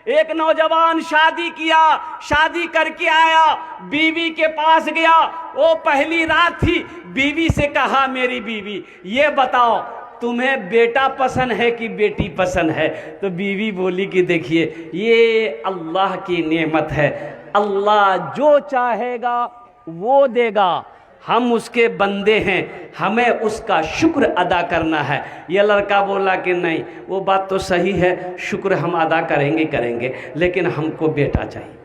एक नौजवान शादी किया, शादी करके आया, बीवी के पास गया, वो पहली रात थी, बीवी से कहा मेरी बीवी ये बताओ तुम्हें बेटा पसंद है कि बेटी पसंद है? तो बीवी बोली कि देखिए ये अल्लाह की नेमत है, अल्लाह जो चाहेगा वो देगा, हम उसके बंदे हैं, हमें उसका शुक्र अदा करना है। ये लड़का बोला कि नहीं वो बात तो सही है, शुक्र हम अदा करेंगे, लेकिन हमको बेटा चाहिए।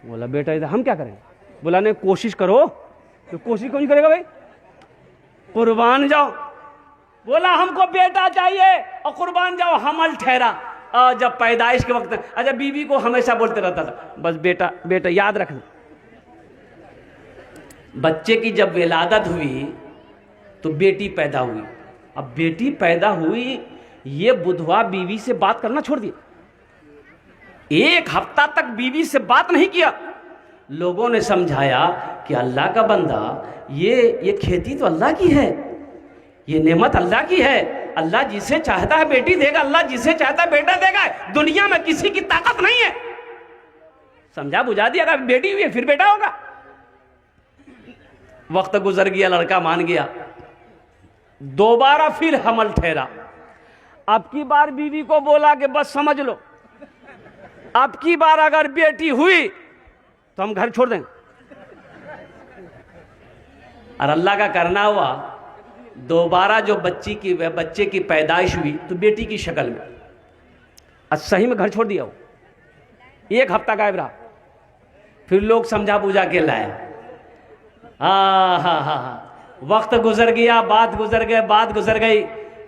बोला बेटा इधर हम क्या करेंगे? बोला नहीं कोशिश करो। तो कोशिश कौन करेगा भाई? कुर्बान जाओ। बोला हमको बेटा चाहिए और कुर्बान जाओ, हमल ठहरा। और जब पैदाइश के वक्त, अच्छा बीवी को हमेशा बोलते रहता था बस बेटा बेटा याद रखना। बच्चे की जब विलादत हुई तो बेटी पैदा हुई। अब बेटी पैदा हुई, ये बुधवा बीवी से बात करना छोड़ दिया, एक हफ्ता तक बीवी से बात नहीं किया। लोगों ने समझाया कि अल्लाह का बंदा, ये खेती तो अल्लाह की है, ये नेमत अल्लाह की है, अल्लाह जिसे चाहता है बेटी देगा, अल्लाह जिसे चाहता है बेटा देगा, दुनिया में किसी की ताकत नहीं है। समझा बुझा दिया, अगर बेटी हुई है फिर बेटा होगा। वक्त गुजर गया, लड़का मान गया, दोबारा फिर हमल ठहरा। अब की बार बीवी को बोला कि बस समझ लो, अब की बार अगर बेटी हुई तो हम घर छोड़ देंगे। और अल्लाह का करना हुआ, दोबारा जो बच्चे की पैदाइश हुई तो बेटी की शक्ल में, आज सही में घर छोड़ दिया। वो एक हफ्ता गायब रहा, फिर लोग समझा बुझा के लाए। हाँ, वक्त गुजर गया, बात गुजर गई,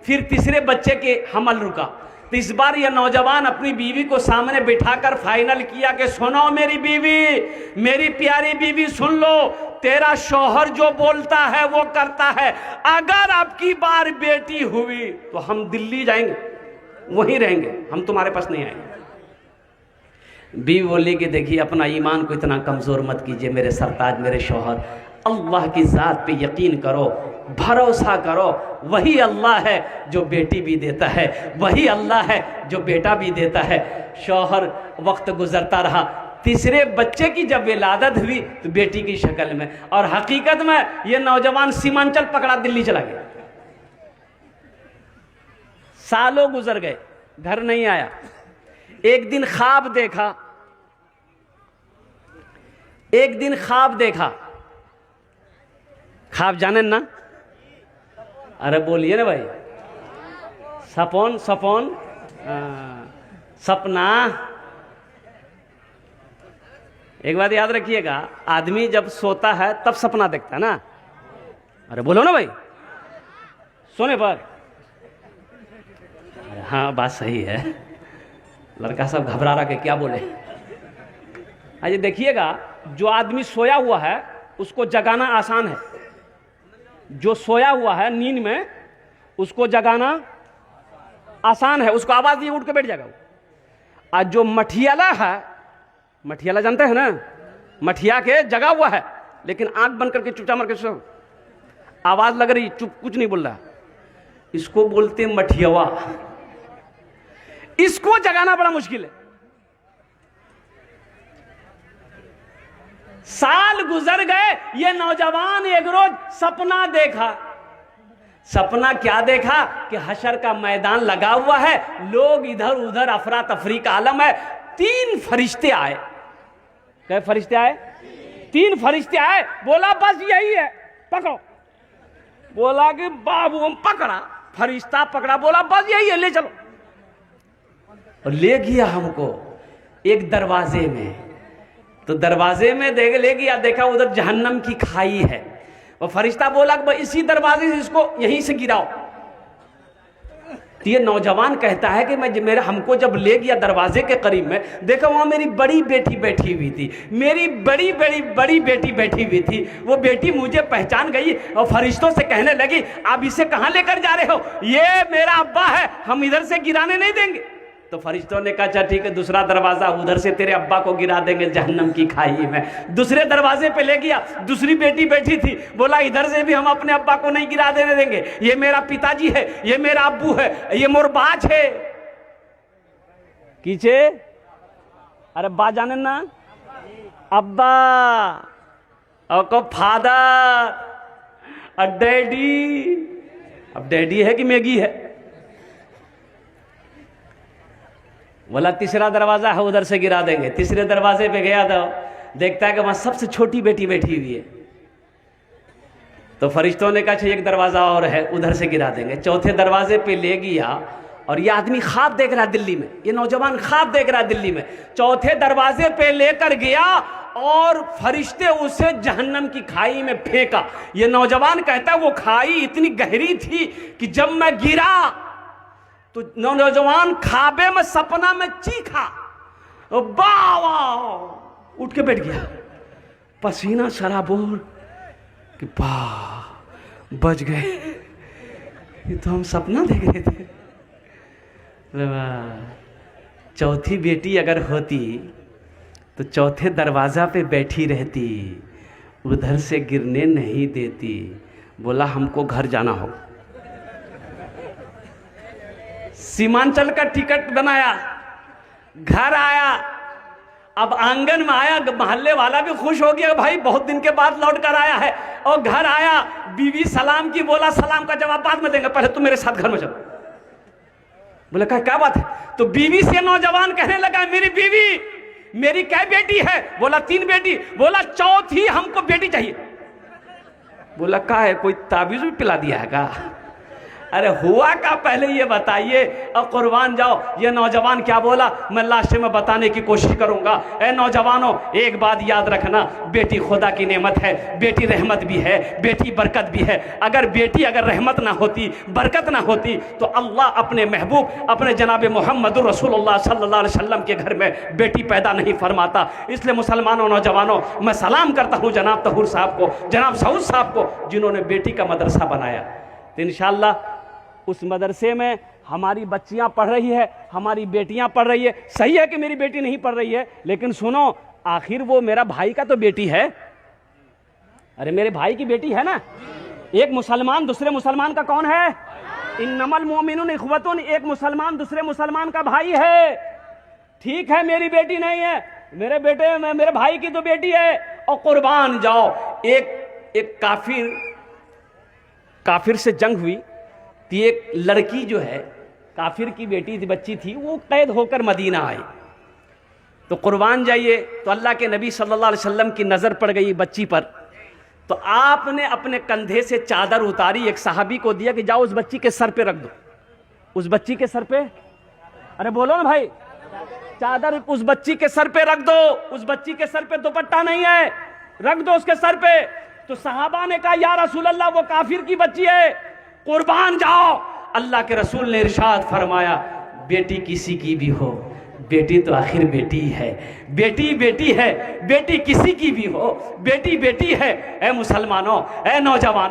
फिर तीसरे बच्चे के हमल रुका। तो इस बार यह नौजवान अपनी बीवी को सामने बिठाकर फाइनल किया कि सुनो मेरी बीवी, मेरी प्यारी बीवी सुन लो, तेरा शौहर जो बोलता है वो करता है, अगर आपकी बार बेटी हुई तो हम दिल्ली जाएंगे, वहीं रहेंगे, हम तुम्हारे पास नहीं आएंगे। बीवी बोली कि देखिए अपना ईमान को इतना कमजोर मत कीजिए मेरे सरताज, मेरे शौहर, अल्लाह की ज़ात पे यकीन करो, भरोसा करो, वही अल्लाह है जो बेटी भी देता है, वही अल्लाह है जो बेटा भी देता है। शौहर वक्त गुजरता रहा, तीसरे बच्चे की जब विलादत हुई तो बेटी की शक्ल में, और हकीकत में ये नौजवान सीमांचल पकड़ा दिल्ली चला गया। सालों गुजर गए, घर नहीं आया। एक दिन ख्वाब देखा, ख्वाब जाने ना? अरे बोलिए ना भाई, सपन सपना। एक बात याद रखिएगा, आदमी जब सोता है तब सपना देखता है ना। अरे बोलो ना भाई, सोने पर। हाँ बात सही है, लड़का सब घबरा रहा कि क्या बोले। अरे देखिएगा, जो आदमी सोया हुआ है उसको जगाना आसान है, जो सोया हुआ है नींद में उसको जगाना आसान है, उसको आवाज दिए उठ के बैठ जाएगा। आज जो मठियाला है, मठियाला जानते हैं ना, मठिया के जगा हुआ है लेकिन आंख बंद करके चुपचाप मार के सो, आवाज लग रही, चुप, कुछ नहीं बोल रहा, इसको बोलते मठियावा। इसको जगाना बड़ा मुश्किल है। साल गुजर गए, ये नौजवान एक रोज सपना देखा। सपना क्या देखा कि हशर का मैदान लगा हुआ है, लोग इधर उधर अफरा तफरी का आलम है। 3 फरिश्ते आए। क्या फरिश्ते आए? 3 फरिश्ते आए। बोला बस यही है, पकड़ो। बोला कि बाबू हम पकड़ा, फरिश्ता पकड़ा, बोला बस यही है, ले चलो। और ले गया हमको एक दरवाजे में, तो दरवाजे में ले गया, देखा उधर जहन्नम की खाई है। और फरिश्ता बोला कि इसी दरवाजे से इसको यहीं से गिराओ। तो ये नौजवान कहता है कि हमको जब ले गया दरवाजे के करीब में, देखा वहां मेरी बड़ी बेटी बैठी हुई थी, मेरी बड़ी बेटी बैठी हुई थी। वो बेटी मुझे पहचान गई और फरिश्तों से कहने लगी आप इसे कहां लेकर जा रहे हो? ये मेरा अब्बा है, हम इधर से गिराने नहीं देंगे। तो फरिश्तों ने कहा अच्छा ठीक है, दूसरा दरवाजा, उधर से तेरे अब्बा को गिरा देंगे जहन्नम की खाई में। दूसरे दरवाजे पे ले गया, दूसरी बेटी बैठी थी, बोला इधर से भी हम अपने अब्बा को नहीं गिरा देने देंगे, ये मेरा पिताजी है, ये मेरा अब्बू है, ये मोर बाच है। कीचे अरे बा जाने ना, अब्बा और को फादर और डैडी। अब डैडी है कि मैगी है? बोला तीसरा दरवाजा है, उधर से गिरा देंगे। तीसरे दरवाजे पे गया तो देखता है कि वहां सबसे छोटी बेटी बैठी हुई है। तो फरिश्तों ने कहा एक दरवाजा और है, उधर से गिरा देंगे। चौथे दरवाजे पे ले गया और ये आदमी ख्वाब देख रहा दिल्ली में, ये नौजवान ख्वाब देख रहा दिल्ली में। चौथे दरवाजे पे लेकर गया और फरिश्ते उसे जहन्नम की खाई में फेंका। ये नौजवान कहता वो खाई इतनी गहरी थी कि जब मैं गिरा तो नौजवान ख्वाबे में सपना में चीखा, वाह, उठ के बैठ गया, पसीना सराबोर कि वाह बच गए, ये तो हम सपना देख रहे थे। चौथी बेटी अगर होती तो चौथे दरवाजा पे बैठी रहती, उधर से गिरने नहीं देती। बोला हमको घर जाना हो। सीमांचल का टिकट बनाया, घर आया। अब आंगन में आया, मोहल्ले वाला भी खुश हो गया, भाई बहुत दिन के बाद लौट कर आया है। और घर आया, बीवी सलाम की, बोला सलाम का जवाब बाद में देंगे, पहले तुम मेरे साथ घर में चलो। बोले क्या बात है? तो बीवी से नौजवान कहने लगा मेरी बीवी, मेरी क्या बेटी है? बोला 3 बेटी। बोला चौथी हमको बेटी चाहिए। बोला क्या है, कोई ताबीज भी पिला दिया है क्या? अरे हुआ का पहले ये बताइए। और कुर्बान जाओ, ये नौजवान क्या बोला मैं लास्ट में बताने की कोशिश करूंगा। ए नौजवानों, एक बात याद रखना, बेटी खुदा की नेमत है, बेटी रहमत भी है, बेटी बरकत भी है। अगर बेटी अगर रहमत ना होती, बरकत ना होती, तो अल्लाह अपने महबूब अपने जनाब मोहम्मद रसूलुल्लाह सल्लल्लाहु अलैहि वसल्लम के घर में बेटी पैदा नहीं फरमाता। इसलिए मुसलमानों, नौजवानों, मैं सलाम करता हूँ जनाब तहूर साहब को, जनाब सऊद साहब को, जिन्होंने बेटी का मदरसा बनाया। तो इंशाअल्लाह उस मदरसे में हमारी बच्चियां पढ़ रही है, हमारी बेटियां पढ़ रही है। सही है कि मेरी बेटी नहीं पढ़ रही है, लेकिन सुनो, आखिर वो मेरा भाई का तो बेटी है। अरे मेरे भाई की बेटी है ना। एक मुसलमान दूसरे मुसलमान का कौन है? इन्नमल मोमिनून इख्वतुन। एक मुसलमान दूसरे मुसलमान का भाई है। ठीक है, मेरी बेटी नहीं है, मेरे बेटे मेरे भाई की तो बेटी है। और कुर्बान जाओ, एक काफिर से जंग हुई, एक लड़की जो है काफिर की बेटी थी, बच्ची थी, वो कैद होकर मदीना आई। तो कुर्बान जाइए, तो अल्लाह के नबी सल्लल्लाहु अलैहि वसल्लम की नजर पड़ गई बच्ची पर। तो आपने अपने कंधे से चादर उतारी, एक सहाबी को दिया कि जाओ उस बच्ची के सर पे रख दो। उस बच्ची के सर पे, अरे बोलो ना भाई, चादर उस बच्ची के सर पे रख दो। उस बच्ची के सर पे दुपट्टा नहीं है, रख दो उसके सर पे। तो सहाबा ने कहा या रसूल अल्लाह, वो काफिर की बच्ची है। कुर्बान जाओ, अल्लाह के रसूल ने इरशाद फरमाया, बेटी किसी की भी हो, बेटी तो आखिर बेटी है। बेटी बेटी है, बेटी किसी की भी हो, बेटी बेटी है। ए मुसलमानों, ए नौजवान।